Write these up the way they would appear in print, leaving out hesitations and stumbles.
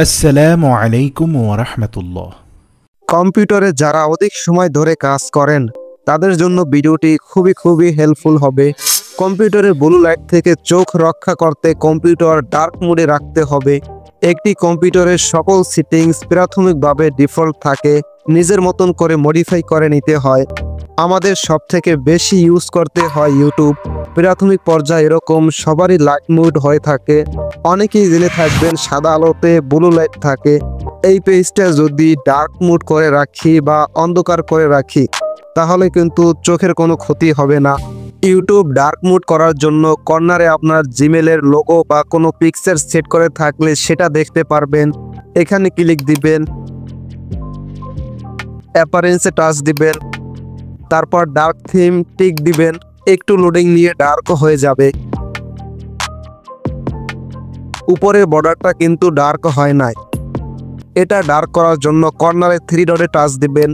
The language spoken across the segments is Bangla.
আসসালামু আলাইকুম ওয়া রাহমাতুল্লাহ। কম্পিউটারে যারা অধিক সময় ধরে কাজ করেন তাদের জন্য ভিডিওটি খুবই হেল্পফুল হবে। কম্পিউটারের ব্লু লাইট থেকে চোখ রক্ষা করতে কম্পিউটার ডার্ক মোডে রাখতে হবে। একটি কম্পিউটারের সকল সেটিংস প্রাথমিকভাবে ডিফল্ট থাকে, নিজের মতন করে মডিফাই করে নিতে হয়। আমাদের সবথেকে বেশি ইউজ করতে হয় ইউটিউব। প্রাথমিক পর্যায়ে এরকম সবারই লাইট মোড হয়ে থাকে। অনেকেই জেনে থাকবেন সাদা আলোতে ব্লু লাইট থাকে। এই পেজটা যদি ডার্ক মোড করে রাখি বা অন্ধকার করে রাখি তাহলে কিন্তু চোখের কোনো ক্ষতি হবে না। ইউটিউব ডার্ক মোড করার জন্য কর্নারে আপনার জিমেলের লোগো বা কোনো পিকচার সেট করে থাকলে সেটা দেখতে পারবেন। এখানে ক্লিক দিবেন, অ্যাপারেন্সে টাচ দিবেন, তারপর ডার্ক থিম টিক দিবেন। একটু লোডিং নিয়ে ডার্ক হয়ে যাবে। উপরে বর্ডারটা কিন্তু ডার্ক হয় নাই। এটা ডার্ক করার জন্য কর্নারে 3 ডটে টাচ দিবেন,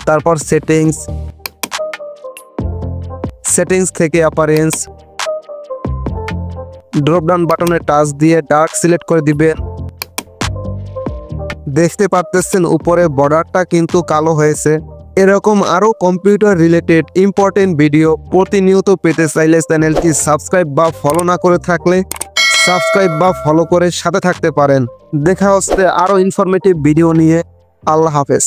তারপর সেটিংস থেকে অ্যাপারেন্স, ড্রপ ডাউন বাটনে টাচ দিয়ে ডার্ক সিলেক্ট করে দিবেন। দেখতে পারতেছেন উপরে বর্ডারটা কিন্তু কালো হয়েছে। এরকম আরও কম্পিউটার রিলেটেড ইম্পর্টেন্ট ভিডিও প্রতিনিয়ত পেতে চাইলে চ্যানেলটি সাবস্ক্রাইব বা ফলো না করে থাকলে সাবস্ক্রাইব বা ফলো করে সাথে থাকতে পারেন। দেখা হচ্ছে আরও ইনফরমেটিভ ভিডিও নিয়ে। আল্লাহ হাফেজ।